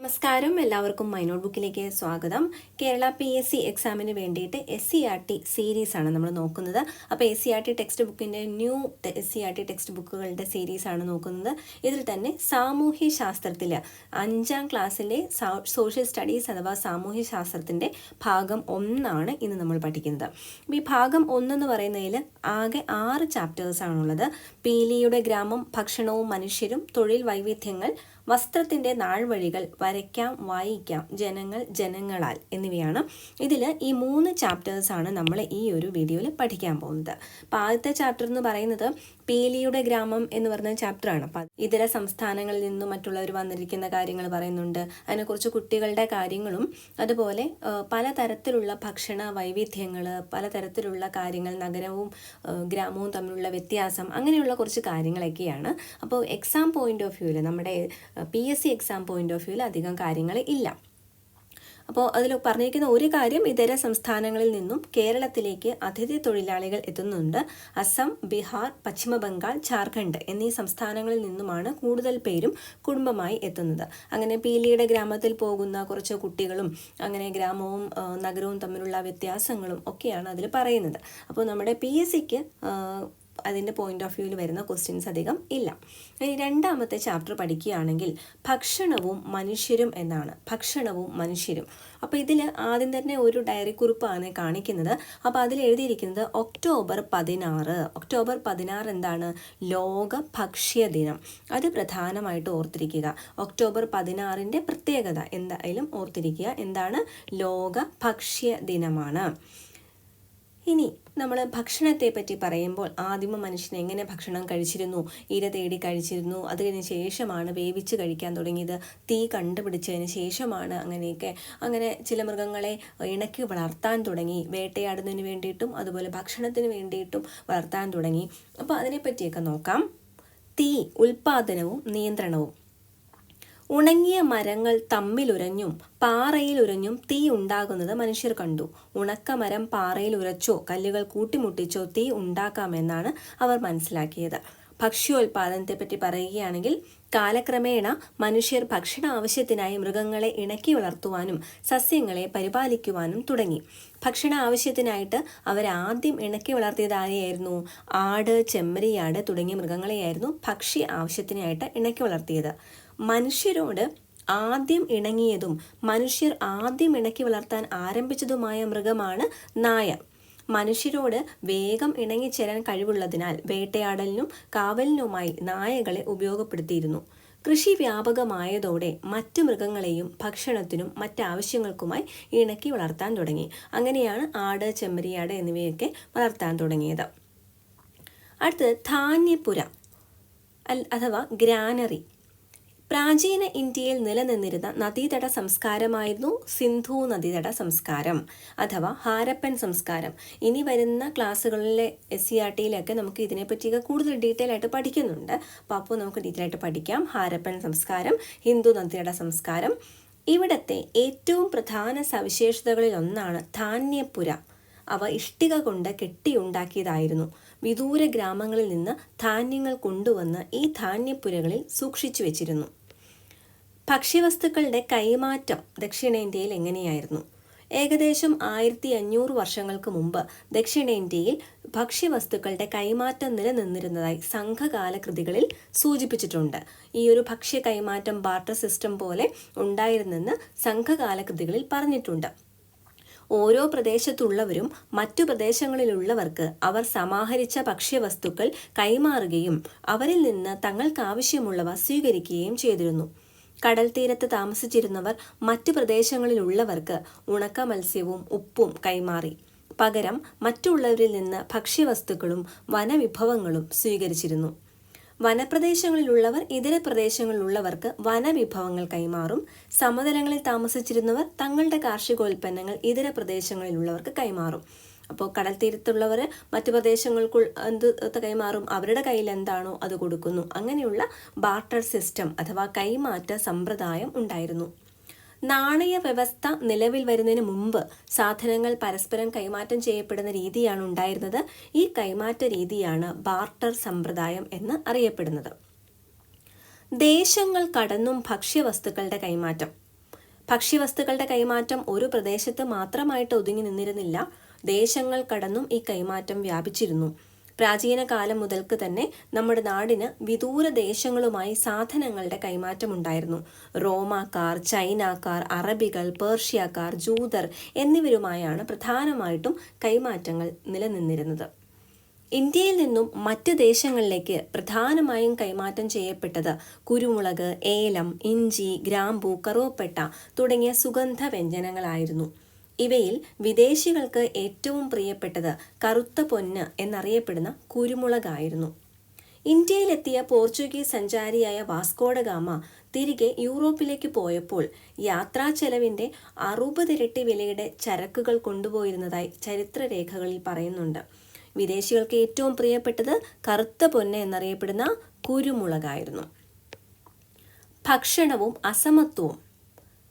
നമസ്കാരം, എല്ലാവർക്കും my not ബുക്കിലേക്ക് സ്വാഗതം. കേരള PSC എക്സാമിന് വേണ്ടിയിട്ട് SCERT സീരീസാണ് നമ്മൾ നോക്കുന്നത്. അപ്പോൾ SCERT ടെക്സ്റ്റ് ബുക്കിൻ്റെ ന്യൂ SCERT ടെക്സ്റ്റ് ബുക്കുകളുടെ സീരീസാണ് നോക്കുന്നത്. ഇതിൽ തന്നെ സാമൂഹ്യ ശാസ്ത്രത്തിൽ 5ാം ക്ലാസ്സിലെ സോഷ്യൽ സ്റ്റഡീസ് അഥവാ സാമൂഹ്യ ശാസ്ത്രത്തിൻ്റെ ഭാഗം 1 ഇന്ന് നമ്മൾ പഠിക്കുന്നത്. ഈ ഭാഗം 1 എന്ന് പറയുന്നതിൽ ആകെ 6 ചാപ്റ്റേഴ്സാണുള്ളത്. പീലിയുടെ ഗ്രാമം, ഭക്ഷണവും മനുഷ്യരും, തൊഴിൽ വൈവിധ്യങ്ങൾ, വസ്ത്രത്തിൻ്റെ നാൾവഴികൾ, വരയ്ക്കാം വായിക്കാം, ജനങ്ങൾ ജനങ്ങളാൽ എന്നിവയാണ്. ഇതിൽ ഈ 3 ചാപ്റ്റേഴ്സാണ് നമ്മൾ ഈ ഒരു വീഡിയോയിൽ പഠിക്കാൻ പോകുന്നത്. അപ്പോൾ ആദ്യത്തെ ചാപ്റ്റർ എന്ന് പറയുന്നത് പീലിയുടെ ഗ്രാമം എന്ന് പറയുന്ന ചാപ്റ്ററാണ്. അപ്പം ഇതര സംസ്ഥാനങ്ങളിൽ നിന്നും മറ്റുള്ളവർ വന്നിരിക്കുന്ന കാര്യങ്ങൾ പറയുന്നുണ്ട്. അതിനെക്കുറിച്ച് കുട്ടികളുടെ കാര്യങ്ങളും അതുപോലെ പലതരത്തിലുള്ള ഭക്ഷണ വൈവിധ്യങ്ങൾ, പലതരത്തിലുള്ള കാര്യങ്ങൾ, നഗരവും ഗ്രാമവും തമ്മിലുള്ള വ്യത്യാസം, അങ്ങനെയുള്ള കുറച്ച് കാര്യങ്ങളൊക്കെയാണ്. അപ്പോൾ എക്സാം പോയിന്റ് ഓഫ് വ്യൂവിൽ, നമ്മുടെ PSC എക്സാം പോയിന്റ് ഓഫ് വ്യൂവിൽ അധികം കാര്യങ്ങൾ ഇല്ല. അപ്പോൾ അതിൽ പറഞ്ഞിരിക്കുന്ന ഒരു കാര്യം, ഇതര സംസ്ഥാനങ്ങളിൽ നിന്നും കേരളത്തിലേക്ക് അതിഥി തൊഴിലാളികൾ എത്തുന്നുണ്ട്. അസം, ബീഹാർ, പശ്ചിമ ബംഗാൾ, ജാർഖണ്ഡ് എന്നീ സംസ്ഥാനങ്ങളിൽ നിന്നുമാണ് കൂടുതൽ പേരും കുടുംബമായി എത്തുന്നത്. അങ്ങനെ പീലിയുടെ ഗ്രാമത്തിൽ പോകുന്ന കുറച്ച് കുട്ടികളും അങ്ങനെ ഗ്രാമവും നഗരവും തമ്മിലുള്ള വ്യത്യാസങ്ങളും ഒക്കെയാണ് അതിൽ പറയുന്നത്. അപ്പോൾ നമ്മുടെ PSCക്ക് അതിൻ്റെ പോയിന്റ് ഓഫ് വ്യൂവിൽ വരുന്ന ക്വസ്റ്റ്യൻസ് അധികം ഇല്ല. ഇനി രണ്ടാമത്തെ ചാപ്റ്റർ പഠിക്കുകയാണെങ്കിൽ ഭക്ഷണവും മനുഷ്യരും എന്നാണ്. ഭക്ഷണവും മനുഷ്യരും. അപ്പോൾ ഇതിൽ ആദ്യം തന്നെ ഒരു ഡയറി കുറിപ്പാണ് കാണിക്കുന്നത്. അപ്പോൾ അതിൽ എഴുതിയിരിക്കുന്നത് ഒക്ടോബർ 16 എന്താണ്? ലോക ഭക്ഷ്യ ദിനം. അത് പ്രധാനമായിട്ട് ഓർത്തിരിക്കുക. ഒക്ടോബർ 16ൻ്റെ പ്രത്യേകത എന്തായാലും ഓർത്തിരിക്കുക. എന്താണ്? ലോക ഭക്ഷ്യ ദിനമാണ്. ഇനി നമ്മൾ ഭക്ഷണത്തെ പറ്റി പറയുമ്പോൾ ആദിമ മനുഷ്യൻ എങ്ങനെ ഭക്ഷണം കഴിച്ചിരുന്നു? ഇര തേടി കഴിച്ചിരുന്നു. അതിന് ശേഷമാണ് വേവിച്ച് കഴിക്കാൻ തുടങ്ങിയത്. തീ കണ്ടുപിടിച്ചതിന് ശേഷമാണ് അങ്ങനെ ചില മൃഗങ്ങളെ ഇണക്കി വളർത്താൻ തുടങ്ങി. വേട്ടയാടുന്നതിന് വേണ്ടിയിട്ടും അതുപോലെ ഭക്ഷണത്തിന് വേണ്ടിയിട്ടും വളർത്താൻ തുടങ്ങി. അപ്പോൾ അതിനെപ്പറ്റിയൊക്കെ നോക്കാം. തീ ഉൽപാദനവും നിയന്ത്രണവും. ഉണങ്ങിയ മരങ്ങൾ തമ്മിലുരഞ്ഞും പാറയിലുരഞ്ഞും തീ ഉണ്ടാകുന്നത് മനുഷ്യർ കണ്ടു. ഉണക്കമരം പാറയിൽ ഉരച്ചോ കല്ലുകൾ കൂട്ടിമുട്ടിച്ചോ തീ ഉണ്ടാക്കാമെന്നാണ് അവർ മനസ്സിലാക്കിയത്. ഭക്ഷ്യോൽപാദനത്തെപ്പറ്റി പറയുകയാണെങ്കിൽ കാലക്രമേണ മനുഷ്യർ ഭക്ഷണ ആവശ്യത്തിനായി മൃഗങ്ങളെ ഇണക്കി വളർത്തുവാനും സസ്യങ്ങളെ പരിപാലിക്കുവാനും തുടങ്ങി. ഭക്ഷണ ആവശ്യത്തിനായിട്ട് അവരാദ്യം ഇണക്കി വളർത്തിയത് ആരെയായിരുന്നു? ആട്, ചെമ്മരിയാട് തുടങ്ങിയ മൃഗങ്ങളെയായിരുന്നു ഭക്ഷ്യ ആവശ്യത്തിനായിട്ട് ഇണക്കി വളർത്തിയത്. മനുഷ്യരോട് ആദ്യം ഇണങ്ങിയതും മനുഷ്യർ ആദ്യം ഇണക്കി വളർത്താൻ ആരംഭിച്ചതുമായ മൃഗമാണ് നായ. മനുഷ്യരോട് വേഗം ഇണങ്ങിച്ചേരാൻ കഴിവുള്ളതിനാൽ വേട്ടയാടലിനും കാവലിനുമായി നായകളെ ഉപയോഗപ്പെടുത്തിയിരുന്നു. കൃഷി വ്യാപകമായതോടെ മറ്റു മൃഗങ്ങളെയും ഭക്ഷണത്തിനും മറ്റാവശ്യങ്ങൾക്കുമായി ഇണക്കി വളർത്താൻ തുടങ്ങി. അങ്ങനെയാണ് ആട്, ചെമ്മരിയാട് എന്നിവയൊക്കെ വളർത്താൻ തുടങ്ങിയത്. അടുത്തത് ധാന്യപ്പുര അഥവാ ഗ്രാനറി. പ്രാചീന ഇന്ത്യയിൽ നിലനിന്നിരുന്ന നദീതട സംസ്കാരമായിരുന്നു സിന്ധു നദീതട സംസ്കാരം അഥവാ ഹാരപ്പൻ സംസ്കാരം. ഇനി വരുന്ന ക്ലാസ്സുകളിലെ SCERTയിലൊക്കെ നമുക്ക് ഇതിനെപ്പറ്റിയൊക്കെ കൂടുതൽ ഡീറ്റെയിൽ ആയിട്ട് പഠിക്കുന്നുണ്ട്. അപ്പോൾ നമുക്ക് ഡീറ്റെയിൽ ആയിട്ട് പഠിക്കാം. ഹാരപ്പൻ സംസ്കാരം, ഹിന്ദു നദീതട സംസ്കാരം. ഇവിടത്തെ ഏറ്റവും പ്രധാന സവിശേഷതകളിൽ ഒന്നാണ് ധാന്യപ്പുര. അവ ഇഷ്ടിക കൊണ്ട് കെട്ടിയുണ്ടാക്കിയതായിരുന്നു. വിദൂര ഗ്രാമങ്ങളിൽ നിന്ന് ധാന്യങ്ങൾ കൊണ്ടുവന്ന് ഈ ധാന്യപ്പുരകളിൽ സൂക്ഷിച്ചു വെച്ചിരുന്നു. ഭക്ഷ്യവസ്തുക്കളുടെ കൈമാറ്റം ദക്ഷിണേന്ത്യയിൽ എങ്ങനെയായിരുന്നു? ഏകദേശം 1500 വർഷങ്ങൾക്ക് മുമ്പ് ദക്ഷിണേന്ത്യയിൽ ഭക്ഷ്യവസ്തുക്കളുടെ കൈമാറ്റം നിലനിന്നിരുന്നതായി സംഘകാല കൃതികളിൽ സൂചിപ്പിച്ചിട്ടുണ്ട്. ഈ ഒരു ഭക്ഷ്യ കൈമാറ്റം ബാർട്ടർ സിസ്റ്റം പോലെ ഉണ്ടായിരുന്നെന്ന് സംഘകാല കൃതികളിൽ പറഞ്ഞിട്ടുണ്ട്. ഓരോ പ്രദേശത്തുള്ളവരും മറ്റു പ്രദേശങ്ങളിലുള്ളവർക്ക് അവർ സമാഹരിച്ച ഭക്ഷ്യവസ്തുക്കൾ കൈമാറുകയും അവരിൽ നിന്ന് തങ്ങൾക്കാവശ്യമുള്ളവ സ്വീകരിക്കുകയും ചെയ്തിരുന്നു. കടൽ തീരത്ത് താമസിച്ചിരുന്നവർ മറ്റു പ്രദേശങ്ങളിലുള്ളവർക്ക് ഉണക്ക മത്സ്യവും ഉപ്പും കൈമാറി. പകരം മറ്റുള്ളവരിൽ നിന്ന് ഭക്ഷ്യവസ്തുക്കളും വനവിഭവങ്ങളും സ്വീകരിച്ചിരുന്നു. വനപ്രദേശങ്ങളിലുള്ളവർ ഇതര പ്രദേശങ്ങളിലുള്ളവർക്ക് വനവിഭവങ്ങൾ കൈമാറും. സമതലങ്ങളിൽ താമസിച്ചിരുന്നവർ തങ്ങളുടെ കാർഷികോൽപ്പന്നങ്ങൾ ഇതര പ്രദേശങ്ങളിലുള്ളവർക്ക് കൈമാറും. അപ്പോൾ കടൽ തീരത്തുള്ളവർ മറ്റു പ്രദേശങ്ങൾക്ക് എന്ത് കൈമാറും? അവരുടെ കയ്യിൽ എന്താണോ അത് കൊടുക്കുന്നു. അങ്ങനെയുള്ള ബാർട്ടർ സിസ്റ്റം അഥവാ കൈമാറ്റ സമ്പ്രദായം ഉണ്ടായിരുന്നു. നാണയ വ്യവസ്ഥ നിലവിൽ വരുന്നതിന് മുമ്പ് സാധനങ്ങൾ പരസ്പരം കൈമാറ്റം ചെയ്യപ്പെടുന്ന രീതിയാണ് ഉണ്ടായിരുന്നത്. ഈ കൈമാറ്റ രീതിയാണ് ബാർട്ടർ സമ്പ്രദായം എന്ന് അറിയപ്പെടുന്നത്. ദേശങ്ങൾ കടന്നും ഭക്ഷ്യവസ്തുക്കളുടെ കൈമാറ്റം. ഭക്ഷ്യവസ്തുക്കളുടെ കൈമാറ്റം ഒരു പ്രദേശത്ത് മാത്രമായിട്ട് ഒതുങ്ങി നിന്നിരുന്നില്ല. ദേശങ്ങൾ കടന്നും ഈ കൈമാറ്റം വ്യാപിച്ചിരുന്നു. പ്രാചീന കാലം മുതൽക്ക് തന്നെ നമ്മുടെ നാടിന് വിദൂര ദേശങ്ങളുമായി സാധനങ്ങളുടെ കൈമാറ്റം ഉണ്ടായിരുന്നു. റോമാക്കാർ, ചൈനക്കാർ, അറബികൾ, പേർഷ്യക്കാർ, ജൂതർ എന്നിവരുമായാണ് പ്രധാനമായിട്ടും കൈമാറ്റങ്ങൾ നിലനിന്നിരുന്നത്. ഇന്ത്യയിൽ നിന്നും മറ്റ് ദേശങ്ങളിലേക്ക് പ്രധാനമായും കൈമാറ്റം ചെയ്യപ്പെട്ടത് കുരുമുളക്, ഏലം, ഇഞ്ചി, ഗ്രാമ്പൂ, കറുവപ്പട്ട തുടങ്ങിയ സുഗന്ധ വ്യഞ്ജനങ്ങളായിരുന്നു. ഇവയിൽ വിദേശികൾക്ക് ഏറ്റവും പ്രിയപ്പെട്ടത് കറുത്ത പൊന്ന് എന്നറിയപ്പെടുന്ന കുരുമുളകായിരുന്നു. ഇന്ത്യയിലെത്തിയ പോർച്ചുഗീസ് സഞ്ചാരിയായ വാസ്കോഡ ഗാമ തിരികെ യൂറോപ്പിലേക്ക് പോയപ്പോൾ യാത്രാ ചെലവിൻ്റെ 60 ഇരട്ടി വിലയുടെ ചരക്കുകൾ കൊണ്ടുപോയിരുന്നതായി ചരിത്രരേഖകളിൽ പറയുന്നുണ്ട്. വിദേശികൾക്ക് ഏറ്റവും പ്രിയപ്പെട്ടത് കറുത്ത പൊന്ന് എന്നറിയപ്പെടുന്ന കുരുമുളകായിരുന്നു. ഭക്ഷണവും അസമത്വവും.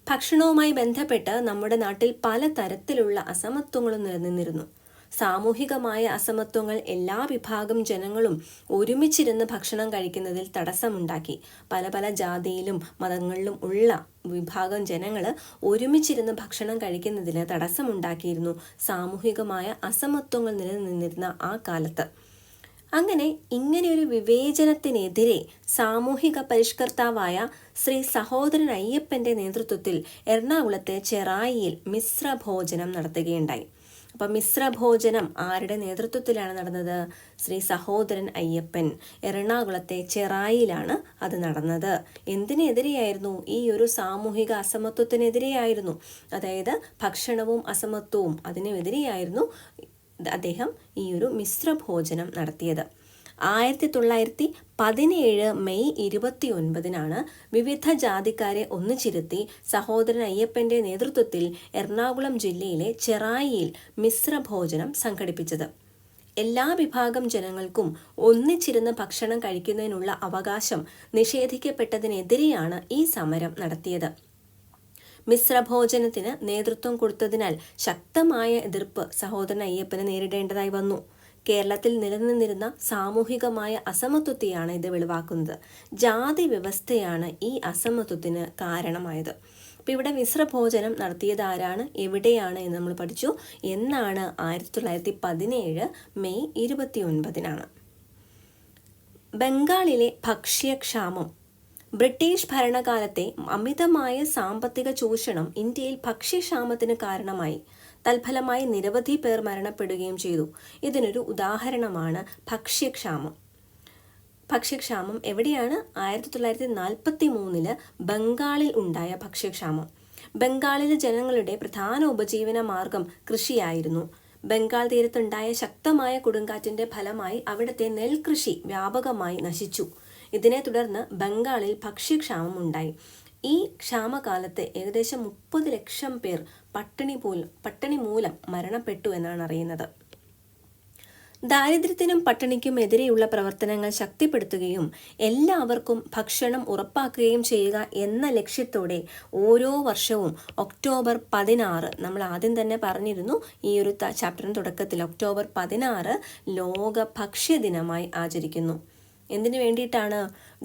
ഭക്ഷണവുമായി ബന്ധപ്പെട്ട് നമ്മുടെ നാട്ടിൽ പലതരത്തിലുള്ള അസമത്വങ്ങളും നിലനിന്നിരുന്നു. സാമൂഹികമായ അസമത്വങ്ങൾ എല്ലാ വിഭാഗം ജനങ്ങളും ഒരുമിച്ചിരുന്ന് ഭക്ഷണം കഴിക്കുന്നതിൽ തടസ്സമുണ്ടാക്കി. പല പല ജാതിയിലും മതങ്ങളിലും ഉള്ള വിഭാഗം ജനങ്ങൾ ഒരുമിച്ചിരുന്ന് ഭക്ഷണം കഴിക്കുന്നതിന് തടസ്സമുണ്ടാക്കിയിരുന്നു സാമൂഹികമായ അസമത്വങ്ങൾ നിലനിന്നിരുന്ന ആ കാലത്ത്. അങ്ങനെ ഇങ്ങനെയൊരു വിവേചനത്തിനെതിരെ സാമൂഹിക പരിഷ്കർത്താവായ ശ്രീ സഹോദരൻ അയ്യപ്പൻ്റെ നേതൃത്വത്തിൽ എറണാകുളത്തെ ചെറായിയിൽ മിശ്രഭോജനം നടത്തുകയുണ്ടായി. അപ്പം മിശ്രഭോജനം ആരുടെ നേതൃത്വത്തിലാണ് നടന്നത്? ശ്രീ സഹോദരൻ അയ്യപ്പൻ. എറണാകുളത്തെ ചെറായിലാണ് അത് നടന്നത്. എന്തിനെതിരെയായിരുന്നു? ഈ ഒരു സാമൂഹിക അസമത്വത്തിനെതിരെയായിരുന്നു. അതായത് ഭക്ഷണവും അസമത്വവും അതിനെതിരെയായിരുന്നു അദ്ദേഹം ഈ ഒരു മിശ്രഭോജനം നടത്തിയത്. 1917 മെയ് 29 വിവിധ ജാതിക്കാരെ ഒന്നിച്ചിരുത്തി സഹോദരൻ അയ്യപ്പൻ്റെ നേതൃത്വത്തിൽ എറണാകുളം ജില്ലയിലെ ചെറായിയിൽ മിശ്രഭോജനം സംഘടിപ്പിച്ചത്. എല്ലാ വിഭാഗം ജനങ്ങൾക്കും ഒന്നിച്ചിരുന്ന് ഭക്ഷണം കഴിക്കുന്നതിനുള്ള അവകാശം നിഷേധിക്കപ്പെട്ടതിനെതിരെയാണ് ഈ സമരം നടത്തിയത്. മിശ്രഭോജനത്തിന് നേതൃത്വം കൊടുത്തതിനാൽ ശക്തമായ എതിർപ്പ് സഹോദരൻ അയ്യപ്പന് നേരിടേണ്ടതായി വന്നു. കേരളത്തിൽ നിലനിന്നിരുന്ന സാമൂഹികമായ അസമത്വത്തെയാണ് ഇത് വെളിവാക്കുന്നത്. ജാതി വ്യവസ്ഥയാണ് ഈ അസമത്വത്തിന് കാരണമായത്. അപ്പോൾ ഇവിടെ മിശ്രഭോജനം നടത്തിയത് ആരാണ്, എവിടെയാണ് എന്ന് നമ്മൾ പഠിച്ചു. എന്നാണ്? 1917 മെയ് 29. ബംഗാളിലെ ഭക്ഷ്യക്ഷാമം. ബ്രിട്ടീഷ് ഭരണകാലത്തെ അമിതമായ സാമ്പത്തിക ചൂഷണം ഇന്ത്യയിൽ ഭക്ഷ്യക്ഷാമത്തിന് കാരണമായി. തൽഫലമായി നിരവധി പേർ മരണപ്പെടുകയും ചെയ്തു. ഇതിനൊരു ഉദാഹരണമാണ് ഭക്ഷ്യക്ഷാമം. ഭക്ഷ്യക്ഷാമം എവിടെയാണ്? 1943 ബംഗാളിൽ ഉണ്ടായ ഭക്ഷ്യക്ഷാമം. ബംഗാളിലെ ജനങ്ങളുടെ പ്രധാന ഉപജീവന മാർഗം കൃഷിയായിരുന്നു. ബംഗാൾ തീരത്തുണ്ടായ ശക്തമായ കൊടുങ്കാറ്റിന്റെ ഫലമായി അവിടുത്തെ നെൽകൃഷി വ്യാപകമായി നശിച്ചു. ഇതിനെ തുടർന്ന് ബംഗാളിൽ ഭക്ഷ്യക്ഷാമം ഉണ്ടായി. ഈ ക്ഷാമകാലത്ത് ഏകദേശം 30 ലക്ഷം പേർ പട്ടിണി മൂലം മരണപ്പെട്ടു എന്നാണ് അറിയുന്നത്. ദാരിദ്ര്യത്തിനും പട്ടിണിക്കും എതിരെയുള്ള പ്രവർത്തനങ്ങൾ ശക്തിപ്പെടുത്തുകയും എല്ലാവർക്കും ഭക്ഷണം ഉറപ്പാക്കുകയും ചെയ്യുക എന്ന ലക്ഷ്യത്തോടെ ഓരോ വർഷവും ഒക്ടോബർ 16, നമ്മൾ ആദ്യം തന്നെ പറഞ്ഞിരുന്നു ഈ ഒരു ചാപ്റ്ററിന് തുടക്കത്തിൽ, ഒക്ടോബർ 16 ലോക ഭക്ഷ്യദിനമായി ആചരിക്കുന്നു. എന്തിനു വേണ്ടിയിട്ടാണ്?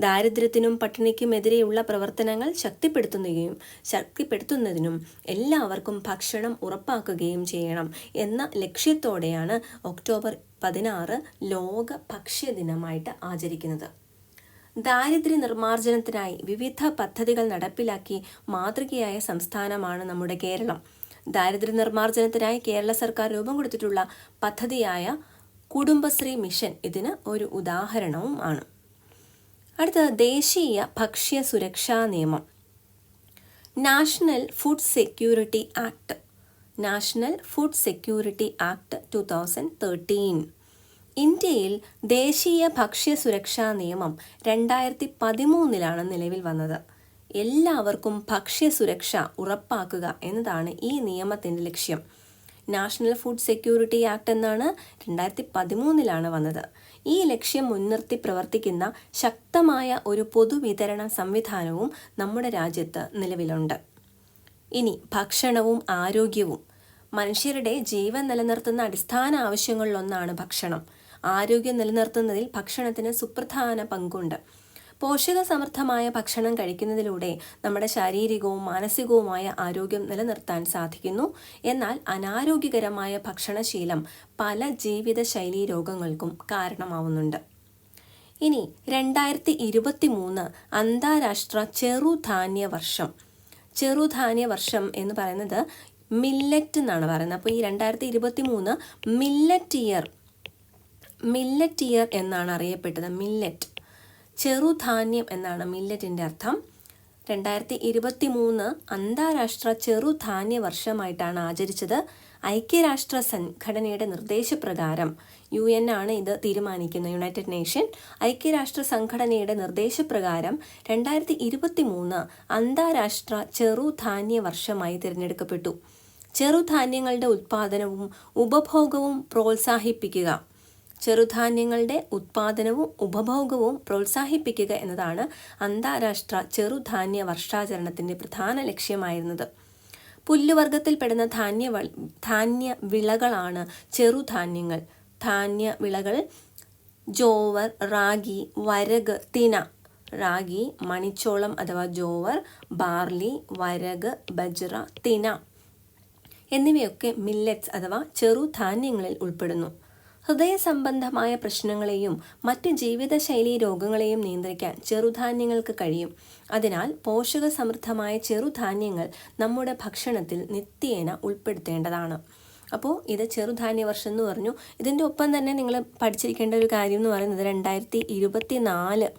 ദാരിദ്ര്യത്തിനും പട്ടിണിക്കും എതിരെയുള്ള പ്രവർത്തനങ്ങൾ ശക്തിപ്പെടുത്തുന്നതിനും എല്ലാവർക്കും ഭക്ഷണം ഉറപ്പാക്കുകയും ചെയ്യണം എന്ന ലക്ഷ്യത്തോടെയാണ് ഒക്ടോബർ 16 ലോക ഭക്ഷ്യദിനമായിട്ട് ആചരിക്കുന്നത്. ദാരിദ്ര്യ നിർമ്മാർജ്ജനത്തിനായി വിവിധ പദ്ധതികൾ നടപ്പിലാക്കി മാതൃകയായ സംസ്ഥാനമാണ് നമ്മുടെ കേരളം. ദാരിദ്ര്യ നിർമ്മാർജ്ജനത്തിനായി കേരള സർക്കാർ രൂപം കൊടുത്തിട്ടുള്ള പദ്ധതിയായ കുടുംബശ്രീ മിഷൻ ഇതിന് ഒരു ഉദാഹരണവും ആണ്. അടുത്തത് ദേശീയ ഭക്ഷ്യ സുരക്ഷാ നിയമം. National food security act. National food security act 2013. ഇന്ത്യയിൽ ദേശീയ ഭക്ഷ്യ സുരക്ഷാ നിയമം 2013 നിലവിൽ വന്നത്. എല്ലാവർക്കും ഭക്ഷ്യസുരക്ഷ ഉറപ്പാക്കുക എന്നതാണ് ഈ നിയമത്തിൻ്റെ ലക്ഷ്യം. നാഷണൽ ഫുഡ് സെക്യൂരിറ്റി ആക്ട് എന്നാണ് 2013 വന്നത്. ഈ ലക്ഷ്യം മുൻനിർത്തി പ്രവർത്തിക്കുന്ന ശക്തമായ ഒരു പൊതുവിതരണ സംവിധാനവും നമ്മുടെ രാജ്യത്ത് നിലവിലുണ്ട്. ഇനി ഭക്ഷണവും ആരോഗ്യവും. മനുഷ്യരുടെ ജീവൻ നിലനിർത്തുന്ന അടിസ്ഥാന ആവശ്യങ്ങളിലൊന്നാണ് ഭക്ഷണം. ആരോഗ്യം നിലനിർത്തുന്നതിൽ ഭക്ഷണത്തിന് സുപ്രധാന പങ്കുണ്ട്. പോഷകസമൃദ്ധമായ ഭക്ഷണം കഴിക്കുന്നതിലൂടെ നമ്മുടെ ശാരീരികവും മാനസികവുമായ ആരോഗ്യം നിലനിർത്താൻ സാധിക്കുന്നു. എന്നാൽ അനാരോഗ്യകരമായ ഭക്ഷണശീലം പല ജീവിതശൈലീ രോഗങ്ങൾക്കും കാരണമാവുന്നുണ്ട്. ഇനി 2023 അന്താരാഷ്ട്ര ചെറുധാന്യ വർഷം. ചെറുധാന്യ വർഷം എന്ന് പറയുന്നത് മില്ലറ്റ് എന്നാണ് പറയുന്നത്. അപ്പോൾ ഈ 2023 മില്ലറ്റ് ഇയർ എന്നാണ് അറിയപ്പെട്ടത്. മില്ലറ്റ്, ചെറുധാന്യം എന്നാണ് മില്ലറ്റിൻ്റെ അർത്ഥം. 2023 അന്താരാഷ്ട്ര ചെറുധാന്യ വർഷമായിട്ടാണ് ആചരിച്ചത്. ഐക്യരാഷ്ട്ര സംഘടനയുടെ നിർദ്ദേശപ്രകാരം UN ആണ് ഇത് തീരുമാനിക്കുന്നത്. യുണൈറ്റഡ് നേഷൻ ഐക്യരാഷ്ട്ര സംഘടനയുടെ നിർദ്ദേശപ്രകാരം 2023 അന്താരാഷ്ട്ര ചെറുധാന്യ വർഷമായി തിരഞ്ഞെടുക്കപ്പെട്ടു. ചെറുധാന്യങ്ങളുടെ ഉത്പാദനവും ഉപഭോഗവും പ്രോത്സാഹിപ്പിക്കുക. ചെറുധാന്യങ്ങളുടെ ഉത്പാദനവും ഉപഭോഗവും പ്രോത്സാഹിപ്പിക്കുക എന്നതാണ് അന്താരാഷ്ട്ര ചെറുധാന്യ വർഷാചരണത്തിൻ്റെ പ്രധാന ലക്ഷ്യമായിരുന്നത്. പുല്ലുവർഗത്തിൽപ്പെടുന്ന ധാന്യ വിളകളാണ് ചെറുധാന്യങ്ങൾ. ധാന്യവിളകൾ ജോവർ, റാഗി, വരക്, തിന. റാഗി, മണിച്ചോളം അഥവാ ജോവർ, ബാർലി, വരക്, ബജ്റ, തിന എന്നിവയൊക്കെ മില്ലറ്റ്സ് അഥവാ ചെറുധാന്യങ്ങളിൽ ഉൾപ്പെടുന്നു. ഹൃദയ സംബന്ധമായ പ്രശ്നങ്ങളെയും മറ്റ് ജീവിതശൈലീ രോഗങ്ങളെയും നിയന്ത്രിക്കാൻ ചെറുധാന്യങ്ങൾക്ക് കഴിയും. അതിനാൽ പോഷകസമൃദ്ധമായ ചെറുധാന്യങ്ങൾ നമ്മുടെ ഭക്ഷണത്തിൽ നിത്യേന ഉൾപ്പെടുത്തേണ്ടതാണ്. അപ്പോൾ ഇത് ചെറുധാന്യ വർഷം എന്ന് പറഞ്ഞു. ഇതിൻ്റെ ഒപ്പം തന്നെ നിങ്ങൾ പഠിച്ചിരിക്കേണ്ട ഒരു കാര്യം എന്ന് പറയുന്നത് 2024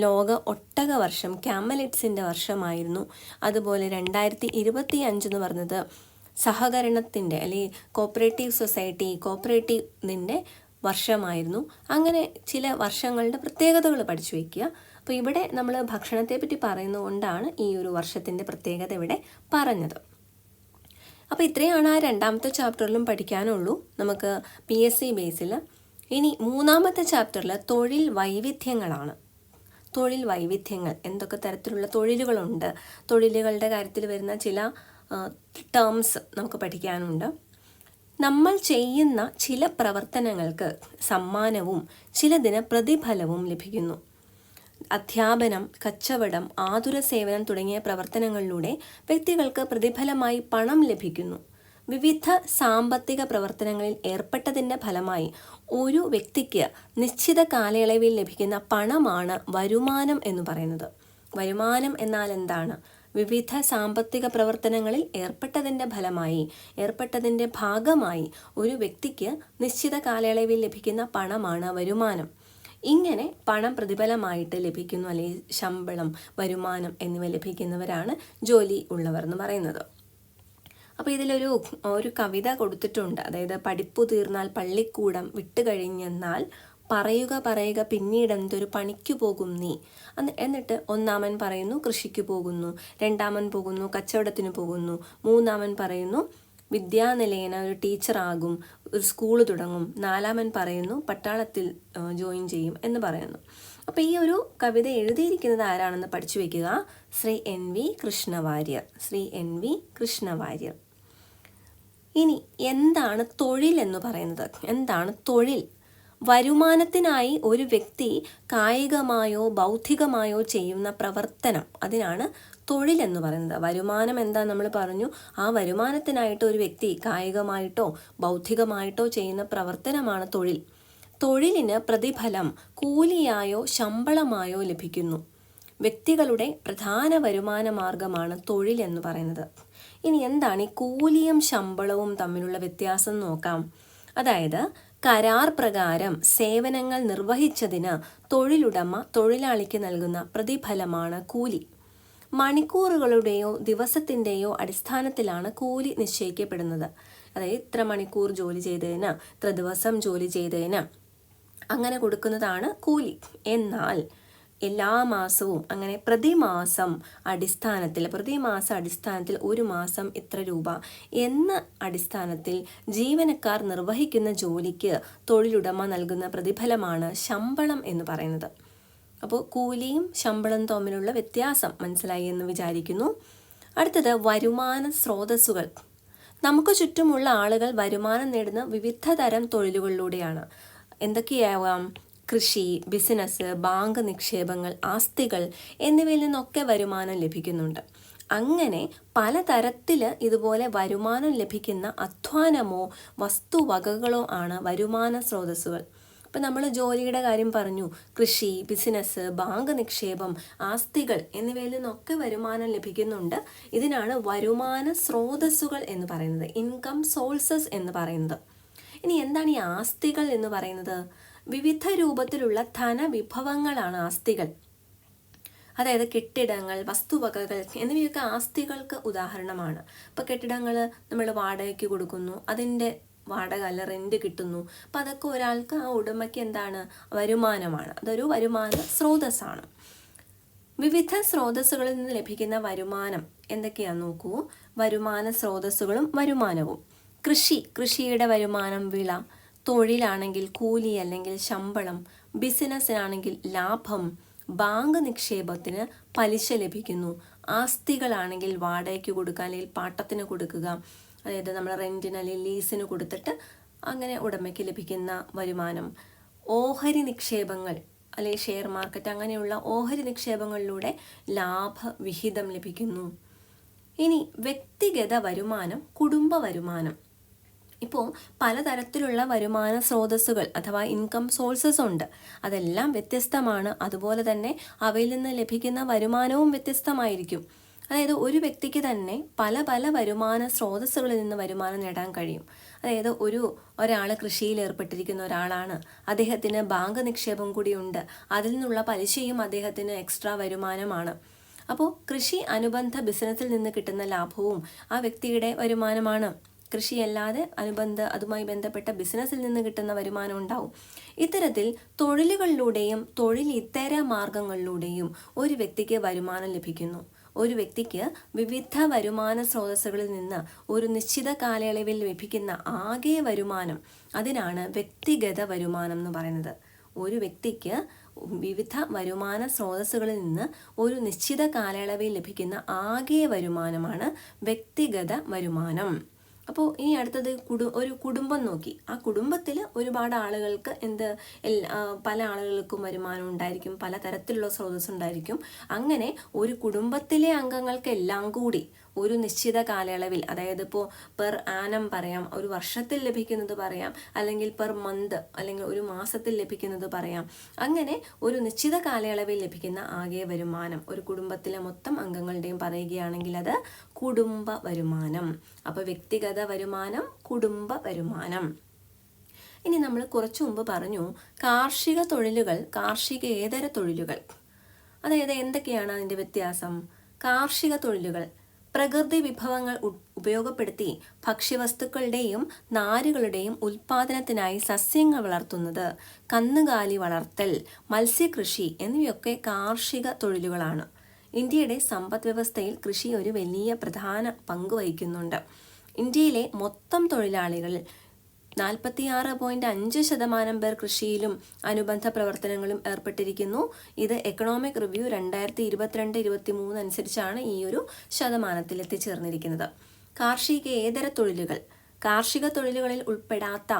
ലോക ഒട്ടക വർഷം, ക്യാമലിറ്റ്സിൻ്റെ വർഷമായിരുന്നു. അതുപോലെ 2025 എന്ന് പറഞ്ഞത് സഹകരണത്തിൻ്റെ അല്ലെങ്കിൽ കോപ്പറേറ്റീവിൻ്റെ വർഷമായിരുന്നു. അങ്ങനെ ചില വർഷങ്ങളുടെ പ്രത്യേകതകൾ പഠിച്ചു വയ്ക്കുക. അപ്പോൾ ഇവിടെ നമ്മൾ ഭക്ഷണത്തെ പറ്റി പറയുന്നതുകൊണ്ടാണ് ഈ ഒരു വർഷത്തിൻ്റെ പ്രത്യേകത ഇവിടെ പറഞ്ഞത്. അപ്പോൾ ഇത്രയാണ് ആ രണ്ടാമത്തെ ചാപ്റ്ററിലും പഠിക്കാനുള്ളൂ നമുക്ക് PSC ബേസിൽ. ഇനി മൂന്നാമത്തെ ചാപ്റ്ററിൽ തൊഴിൽ വൈവിധ്യങ്ങളാണ്. തൊഴിൽ വൈവിധ്യങ്ങൾ, എന്തൊക്കെ തരത്തിലുള്ള തൊഴിലുകളുണ്ട്, തൊഴിലുകളുടെ കാര്യത്തിൽ വരുന്ന ചില ടേംസ് നമുക്ക് പഠിക്കാനുണ്ട്. നമ്മൾ ചെയ്യുന്ന ചില പ്രവർത്തനങ്ങൾക്ക് സമ്മാനവും ചിലതിന് പ്രതിഫലവും ലഭിക്കുന്നു. അധ്യാപനം, കച്ചവടം, ആതുര സേവനം തുടങ്ങിയ പ്രവർത്തനങ്ങളിലൂടെ വ്യക്തികൾക്ക് പ്രതിഫലമായി പണം ലഭിക്കുന്നു. വിവിധ സാമ്പത്തിക പ്രവർത്തനങ്ങളിൽ ഏർപ്പെട്ടതിൻ്റെ ഫലമായി ഒരു വ്യക്തിക്ക് നിശ്ചിത കാലയളവിൽ ലഭിക്കുന്ന പണമാണ് വരുമാനം എന്ന് പറയുന്നത്. വരുമാനം എന്നാൽ എന്താണ്? വിവിധ സാമ്പത്തിക പ്രവർത്തനങ്ങളിൽ ഏർപ്പെട്ടതിൻ്റെ ഭാഗമായി ഒരു വ്യക്തിക്ക് നിശ്ചിത കാലയളവിൽ ലഭിക്കുന്ന പണമാണ് വരുമാനം. ഇങ്ങനെ പണം പ്രതിഫലമായിട്ട് ലഭിക്കുന്നു, അല്ലെങ്കിൽ ശമ്പളം, വരുമാനം എന്നിവ ലഭിക്കുന്നവരാണ് ജോലി ഉള്ളവർ എന്ന് പറയുന്നത്. അപ്പോൾ ഇതിലൊരു കവിത കൊടുത്തിട്ടുണ്ട്. അതായത് പഠിപ്പു തീർന്നാൽ പള്ളിക്കൂടം വിട്ടുകഴിഞ്ഞെന്നാൽ പറയുക പിന്നീടെന്തൊരു പണിക്കു പോകും നീ. എന്നിട്ട് ഒന്നാമൻ പറയുന്നു കൃഷിക്ക് പോകുന്നു, രണ്ടാമൻ പോകുന്നു കച്ചവടത്തിന് പോകുന്നു, മൂന്നാമൻ പറയുന്നു വിദ്യാനിലയന ഒരു ടീച്ചറാകും, ഒരു സ്കൂൾ തുടങ്ങും, നാലാമൻ പറയുന്നു പട്ടാളത്തിൽ ജോയിൻ ചെയ്യും എന്ന് പറയുന്നു. അപ്പോൾ ഈ ഒരു കവിത എഴുതിയിരിക്കുന്നത് ആരാണെന്ന് പഠിച്ചു വയ്ക്കുക. ശ്രീ NV കൃഷ്ണവാര്യർ. ഇനി എന്താണ് തൊഴിൽ എന്ന് പറയുന്നത്? എന്താണ് തൊഴിൽ? വരുമാനത്തിനായി ഒരു വ്യക്തി കായികമായോ ബൗദ്ധികമായോ ചെയ്യുന്ന പ്രവർത്തനം, അതിനാണ് തൊഴിൽ എന്ന് പറയുന്നത്. വരുമാനം എന്താ നമ്മൾ പറഞ്ഞു. ആ വരുമാനത്തിനായിട്ട് ഒരു വ്യക്തി കായികമായിട്ടോ ബൗദ്ധികമായിട്ടോ ചെയ്യുന്ന പ്രവർത്തനമാണ് തൊഴിൽ. തൊഴിലിന് പ്രതിഫലം കൂലിയായോ ശമ്പളമായോ ലഭിക്കുന്നു. വ്യക്തികളുടെ പ്രധാന വരുമാന മാർഗമാണ് തൊഴിൽ എന്ന് പറയുന്നത്. ഇനി എന്താണ് ഈ കൂലിയും ശമ്പളവും തമ്മിലുള്ള വ്യത്യാസം നോക്കാം. അതായത് കരാർ പ്രകാരം സേവനങ്ങൾ നിർവഹിച്ചതിന് തൊഴിലുടമ തൊഴിലാളിക്ക് നൽകുന്ന പ്രതിഫലമാണ് കൂലി. മണിക്കൂറുകളുടെയോ ദിവസത്തിൻ്റെയോ അടിസ്ഥാനത്തിലാണ് കൂലി നിശ്ചയിക്കപ്പെടുന്നത്. അതായത് ഇത്ര മണിക്കൂർ ജോലി ചെയ്തതിന്, ഇത്ര ദിവസം ജോലി ചെയ്തതിന് അങ്ങനെ കൊടുക്കുന്നതാണ് കൂലി. എന്നാൽ എല്ലാ മാസവും അങ്ങനെ പ്രതിമാസ അടിസ്ഥാനത്തിൽ ഒരു മാസം ഇത്ര രൂപ എന്ന അടിസ്ഥാനത്തിൽ ജീവനക്കാർ നിർവഹിക്കുന്ന ജോലിക്ക് തൊഴിലുടമ നൽകുന്ന പ്രതിഫലമാണ് ശമ്പളം എന്ന് പറയുന്നത്. അപ്പോൾ കൂലിയും ശമ്പളം തമ്മിലുള്ള വ്യത്യാസം മനസ്സിലായി എന്ന് വിചാരിക്കുന്നു. അടുത്തത് വരുമാന സ്രോതസ്സുകൾ. നമുക്ക് ചുറ്റുമുള്ള ആളുകൾ വരുമാനം നേടുന്ന വിവിധ തരം തൊഴിലുകളിലൂടെയാണ്. എന്തൊക്കെയാവാം? കൃഷി, ബിസിനസ്, ബാങ്ക് നിക്ഷേപങ്ങൾ, ആസ്തികൾ എന്നിവയിൽ നിന്നൊക്കെ വരുമാനം ലഭിക്കുന്നുണ്ട്. അങ്ങനെ പലതരത്തിൽ ഇതുപോലെ വരുമാനം ലഭിക്കുന്ന അധ്വാനമോ വസ്തുവകകളോ ആണ് വരുമാന സ്രോതസ്സുകൾ. ഇപ്പം നമ്മൾ ജോലിയുടെ കാര്യം പറഞ്ഞു. കൃഷി, ബിസിനസ്, ബാങ്ക് നിക്ഷേപം, ആസ്തികൾ എന്നിവയിൽ നിന്നൊക്കെ വരുമാനം ലഭിക്കുന്നുണ്ട്. ഇതിനാണ് വരുമാന സ്രോതസ്സുകൾ എന്ന് പറയുന്നത്, ഇൻകം സോഴ്സസ് എന്ന് പറയുന്നത്. ഇനി എന്താണ് ഈ ആസ്തികൾ എന്ന് പറയുന്നത്? വിവിധ രൂപത്തിലുള്ള ധനവിഭവങ്ങളാണ് ആസ്തികൾ. അതായത് കെട്ടിടങ്ങൾ, വസ്തുവകകൾ എന്നിവയൊക്കെ ആസ്തികൾക്ക് ഉദാഹരണമാണ്. ഇപ്പോൾ കെട്ടിടങ്ങൾ നമ്മൾ വാടകയ്ക്ക് കൊടുക്കുന്നു, അതിൻ്റെ വാടക അല്ല റെന്റ് കിട്ടുന്നു. അപ്പം അതൊക്കെ ഒരാൾക്ക്, ആ ഉടമയ്ക്ക് എന്താണ്? വരുമാനമാണ്. അതൊരു വരുമാന സ്രോതസ്സാണ്. വിവിധ സ്രോതസ്സുകളിൽ നിന്ന് ലഭിക്കുന്ന വരുമാനം എന്തൊക്കെയാണെന്ന് നോക്കൂ. വരുമാന സ്രോതസ്സുകളും വരുമാനവും. കൃഷിയുടെ വരുമാനം വിള, തൊഴിലാണെങ്കിൽ കൂലി അല്ലെങ്കിൽ ശമ്പളം, ബിസിനസ്സിനാണെങ്കിൽ ലാഭം, ബാങ്ക് നിക്ഷേപത്തിന് പലിശ ലഭിക്കുന്നു, ആസ്തികളാണെങ്കിൽ വാടകയ്ക്ക് കൊടുക്കുക അല്ലെങ്കിൽ പാട്ടത്തിന് കൊടുക്കുക, അതായത് നമ്മൾ റെന്റിന് അല്ലെങ്കിൽ ലീസിന് കൊടുത്തിട്ട് അങ്ങനെ ഉടമയ്ക്ക് ലഭിക്കുന്ന വരുമാനം. ഓഹരി നിക്ഷേപങ്ങൾ അല്ലെങ്കിൽ ഷെയർ മാർക്കറ്റ് അങ്ങനെയുള്ള ഓഹരി നിക്ഷേപങ്ങളിലൂടെ ലാഭവിഹിതം ലഭിക്കുന്നു. ഇനി വ്യക്തിഗത വരുമാനം, കുടുംബ വരുമാനം. ഇപ്പോൾ പലതരത്തിലുള്ള വരുമാന സ്രോതസ്സുകൾ അഥവാ ഇൻകം സോഴ്സസ് ഉണ്ട്. അതെല്ലാം വ്യത്യസ്തമാണ്. അതുപോലെ തന്നെ അവയിൽ നിന്ന് ലഭിക്കുന്ന വരുമാനവും വ്യത്യസ്തമായിരിക്കും. അതായത് ഒരു വ്യക്തിക്ക് തന്നെ പല പല വരുമാന സ്രോതസ്സുകളിൽ നിന്ന് വരുമാനം നേടാൻ കഴിയും. അതായത് ഒരാൾ കൃഷിയിൽ ഏർപ്പെട്ടിരിക്കുന്ന ഒരാളാണ്, അദ്ദേഹത്തിന് ബാങ്ക് നിക്ഷേപം കൂടിയുണ്ട്, അതിൽ നിന്നുള്ള പലിശയും അദ്ദേഹത്തിന് എക്സ്ട്രാ വരുമാനമാണ്. അപ്പോൾ കൃഷി അനുബന്ധ ബിസിനസ്സിൽ നിന്ന് കിട്ടുന്ന ലാഭവും ആ വ്യക്തിയുടെ വരുമാനമാണ്. കൃഷിയല്ലാതെ അതുമായി ബന്ധപ്പെട്ട ബിസിനസ്സിൽ നിന്ന് കിട്ടുന്ന വരുമാനം ഉണ്ടാവും. ഇത്തരത്തിൽ തൊഴിലുകളിലൂടെയും തൊഴിലിതര മാർഗങ്ങളിലൂടെയും ഒരു വ്യക്തിക്ക് വരുമാനം ലഭിക്കുന്നു. ഒരു വ്യക്തിക്ക് വിവിധ വരുമാന സ്രോതസ്സുകളിൽ നിന്ന് ഒരു നിശ്ചിത കാലയളവിൽ ലഭിക്കുന്ന ആകെ വരുമാനം, അതിനാണ് വ്യക്തിഗത വരുമാനം എന്ന് പറയുന്നത്. ഒരു വ്യക്തിക്ക് വിവിധ വരുമാന സ്രോതസ്സുകളിൽ നിന്ന് ഒരു നിശ്ചിത കാലയളവിൽ ലഭിക്കുന്ന ആകെ വരുമാനമാണ് വ്യക്തിഗത വരുമാനം. അപ്പോൾ ഇനി അടുത്തത് ഒരു കുടുംബം നോക്കി. ആ കുടുംബത്തിൽ ഒരുപാട് ആളുകൾക്ക് പല ആളുകൾക്കും വരുമാനം ഉണ്ടായിരിക്കും, പല തരത്തിലുള്ള സ്രോതസ് ഉണ്ടായിരിക്കും. അങ്ങനെ ഒരു കുടുംബത്തിലെ അംഗങ്ങൾക്കെല്ലാം കൂടി ഒരു നിശ്ചിത കാലയളവിൽ, അതായത് ഇപ്പോൾ പെർ ആനം പറയാം, ഒരു വർഷത്തിൽ ലഭിക്കുന്നത് പറയാം, അല്ലെങ്കിൽ പെർ മന്ത് അല്ലെങ്കിൽ ഒരു മാസത്തിൽ ലഭിക്കുന്നത് പറയാം. അങ്ങനെ ഒരു നിശ്ചിത കാലയളവിൽ ലഭിക്കുന്ന ആകെ വരുമാനം ഒരു കുടുംബത്തിലെ മൊത്തം അംഗങ്ങളുടെയും പറയുകയാണെങ്കിൽ അത് കുടുംബ വരുമാനം. അപ്പോൾ വ്യക്തിഗത വരുമാനം, കുടുംബ വരുമാനം. ഇനി നമ്മൾ കുറച്ചു മുമ്പ് പറഞ്ഞു കാർഷിക തൊഴിലുകൾ, കാർഷികേതര തൊഴിലുകൾ. അതായത് എന്തൊക്കെയാണ് അതിൻ്റെ വ്യത്യാസം? കാർഷിക തൊഴിലുകൾ പ്രകൃതി വിഭവങ്ങൾ ഉപയോഗപ്പെടുത്തി ഭക്ഷ്യവസ്തുക്കളുടെയും നാരുകളുടെയും ഉൽപാദനത്തിനായി സസ്യങ്ങൾ വളർത്തുന്നത്, കന്നുകാലി വളർത്തൽ, മത്സ്യകൃഷി എന്നിവയൊക്കെ കാർഷിക തൊഴിലുകളാണ്. ഇന്ത്യയുടെ സമ്പദ് വ്യവസ്ഥയിൽ കൃഷി ഒരു വലിയ പ്രധാന പങ്ക് വഹിക്കുന്നുണ്ട്. ഇന്ത്യയിലെ മൊത്തം തൊഴിലാളികളിൽ 46.5% പേർ കൃഷിയിലും അനുബന്ധ പ്രവർത്തനങ്ങളും ഏർപ്പെട്ടിരിക്കുന്നു. ഇത് എക്കണോമിക് റിവ്യൂ 2022-23 അനുസരിച്ചാണ് ഈ ഒരു ശതമാനത്തിൽ എത്തിച്ചേർന്നിരിക്കുന്നത്. കാർഷികേതര തൊഴിലുകൾ, കാർഷിക തൊഴിലുകളിൽ ഉൾപ്പെടാത്ത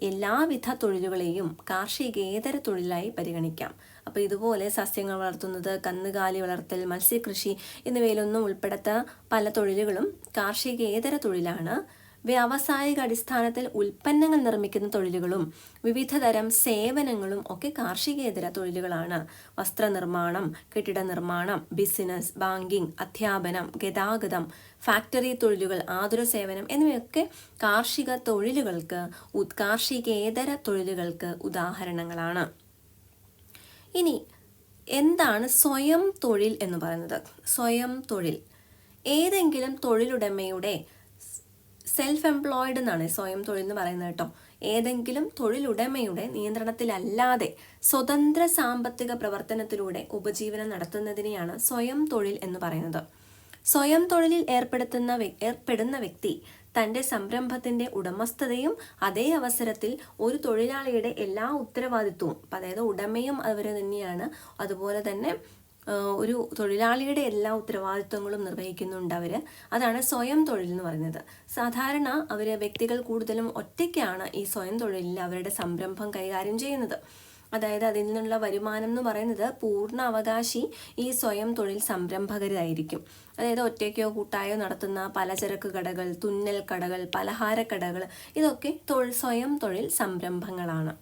എല്ലാവിധ തൊഴിലുകളെയും കാർഷികേതര തൊഴിലായി പരിഗണിക്കാം. അപ്പോൾ ഇതുപോലെ സസ്യങ്ങൾ വളർത്തുന്നത്, കന്നുകാലി വളർത്തൽ, മത്സ്യകൃഷി എന്നിവയിലൊന്നും ഉൾപ്പെടാത്ത പല തൊഴിലുകളും കാർഷികേതര തൊഴിലാണ്. വ്യാവസായിക അടിസ്ഥാനത്തിൽ ഉൽപ്പന്നങ്ങൾ നിർമ്മിക്കുന്ന തൊഴിലുകളും വിവിധ തരം സേവനങ്ങളും ഒക്കെ കാർഷികേതര തൊഴിലുകളാണ്. വസ്ത്രനിർമ്മാണം, കെട്ടിട നിർമ്മാണം, ബിസിനസ്, ബാങ്കിങ്, അധ്യാപനം, ഗതാഗതം, ഫാക്ടറി തൊഴിലുകൾ, ആതുര സേവനം എന്നിവയൊക്കെ കാർഷിക തൊഴിലുകൾക്ക്, കാർഷികേതര തൊഴിലുകൾക്ക് ഉദാഹരണങ്ങളാണ്. ഇനി എന്താണ് സ്വയം തൊഴിൽ എന്ന് പറയുന്നത്? സ്വയം തൊഴിൽ ഏതെങ്കിലും തൊഴിലുടമയുടെ, സെൽഫ് എംപ്ലോയിഡ് എന്നാണ് സ്വയം തൊഴിൽ എന്ന് പറയുന്നത് കേട്ടോ. ഏതെങ്കിലും തൊഴിലുടമയുടെ നിയന്ത്രണത്തിലല്ലാതെ സ്വതന്ത്ര സാമ്പത്തിക പ്രവർത്തനത്തിലൂടെ ഉപജീവനം നടത്തുന്നതിനെയാണ് സ്വയം തൊഴിൽ എന്ന് പറയുന്നത്. സ്വയം തൊഴിലിൽ ഏർപ്പെടുന്ന വ്യക്തി തൻ്റെ സംരംഭത്തിൻ്റെ ഉടമസ്ഥതയും അതേ അവസരത്തിൽ ഒരു തൊഴിലാളിയുടെ എല്ലാ ഉത്തരവാദിത്വവും, അതായത് ഉടമയും അവർ തന്നെയാണ്, അതുപോലെ തന്നെ ഒരു തൊഴിലാളിയുടെ എല്ലാ ഉത്തരവാദിത്വങ്ങളും നിർവഹിക്കുന്നുണ്ട് അവർ. അതാണ് സ്വയം തൊഴിൽ എന്ന് പറയുന്നത്. സാധാരണ വ്യക്തികൾ കൂടുതലും ഒറ്റയ്ക്കാണ് ഈ സ്വയം തൊഴിലിൽ അവരുടെ സംരംഭം കൈകാര്യം ചെയ്യുന്നത്. അതായത് അതിൽ നിന്നുള്ള വരുമാനം എന്ന് പറയുന്നത് പൂർണ്ണ അവകാശി ഈ സ്വയം തൊഴിൽ സംരംഭകരായിരിക്കും. അതായത് ഒറ്റയ്ക്കോ കൂട്ടായോ നടത്തുന്ന പലചരക്ക് കടകൾ, തുന്നൽ കടകൾ, പലഹാരക്കടകൾ, ഇതൊക്കെ സ്വയം തൊഴിൽ സംരംഭങ്ങളാണ്.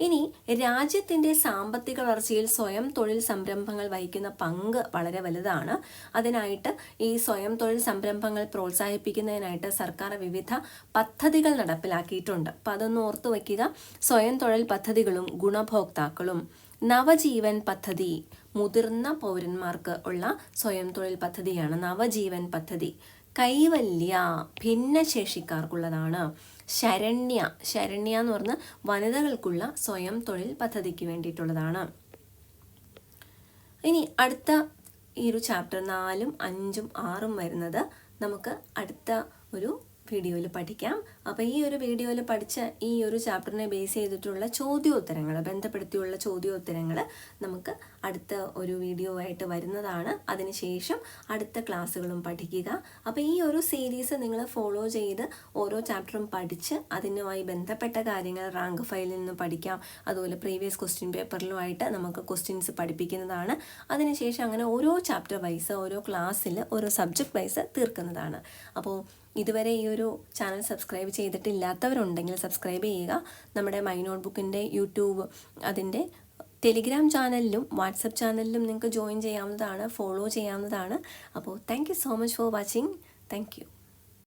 ഇനി രാജ്യത്തിൻ്റെ സാമ്പത്തിക വളർച്ചയിൽ സ്വയം തൊഴിൽ സംരംഭങ്ങൾ വഹിക്കുന്ന പങ്ക് വളരെ വലുതാണ്. അതിനായിട്ട് ഈ സ്വയം തൊഴിൽ സംരംഭങ്ങൾ പ്രോത്സാഹിപ്പിക്കുന്നതിനായിട്ട് സർക്കാർ വിവിധ പദ്ധതികൾ നടപ്പിലാക്കിയിട്ടുണ്ട്. അപ്പം അതൊന്ന് ഓർത്തു വയ്ക്കുക. സ്വയം തൊഴിൽ പദ്ധതികളും ഗുണഭോക്താക്കളും, നവജീവൻ പദ്ധതി മുതിർന്ന പൗരന്മാർക്ക് ഉള്ള സ്വയം തൊഴിൽ പദ്ധതിയാണ് നവജീവൻ പദ്ധതി. കൈവല്യ ഭിന്നശേഷിക്കാർക്കുള്ളതാണ്. ശരണ്യ എന്ന് പറഞ്ഞാൽ വനിതകൾക്കുള്ള സ്വയം തൊഴിൽ പദ്ധതിക്ക് വേണ്ടിയിട്ടുള്ളതാണ്. ഇനി അടുത്ത ഈ ഒരു ചാപ്റ്റർ 4, 5, 6 വരുന്നത് നമുക്ക് അടുത്ത ഒരു വീഡിയോയിൽ പഠിക്കാം. അപ്പോൾ ഈ ഒരു വീഡിയോയിൽ പഠിച്ച ഈ ഒരു ചാപ്റ്ററിനെ ബേസ് ചെയ്തിട്ടുള്ള ചോദ്യോത്തരങ്ങൾ, ബന്ധപ്പെടുത്തിയുള്ള ചോദ്യോത്തരങ്ങൾ നമുക്ക് അടുത്ത ഒരു വീഡിയോ ആയിട്ട് വരുന്നതാണ്. അതിനുശേഷം അടുത്ത ക്ലാസ്സുകളും പഠിക്കുക. അപ്പോൾ ഈ ഒരു സീരീസ് നിങ്ങൾ ഫോളോ ചെയ്ത് ഓരോ ചാപ്റ്ററും പഠിച്ച് അതിനുമായി ബന്ധപ്പെട്ട കാര്യങ്ങൾ റാങ്ക് ഫയലിൽ നിന്ന് പഠിക്കാം. അതുപോലെ പ്രീവിയസ് ക്വസ്റ്റ്യൻ പേപ്പറിലുമായിട്ട് നമുക്ക് ക്വസ്റ്റ്യൻസ് പഠിപ്പിക്കുന്നതാണ്. അതിനുശേഷം അങ്ങനെ ഓരോ ചാപ്റ്റർ വൈസ്, ഓരോ ക്ലാസ്സിൽ ഓരോ സബ്ജക്റ്റ് വൈസ് തീർക്കുന്നതാണ്. അപ്പോൾ ഇതുവരെ ഈ ഒരു ചാനൽ സബ്സ്ക്രൈബ് ചെയ്തിട്ടില്ലാത്തവരുണ്ടെങ്കിൽ സബ്സ്ക്രൈബ് ചെയ്യുക. നമ്മുടെ മൈ നോട്ട് ബുക്കിൻ്റെ യൂട്യൂബ്, അതിൻ്റെ ടെലിഗ്രാം ചാനലിലും വാട്സപ്പ് ചാനലിലും നിങ്ങൾക്ക് ജോയിൻ ചെയ്യാവുന്നതാണ്, ഫോളോ ചെയ്യാവുന്നതാണ്. അപ്പോൾ thank you so much for watching. Thank you.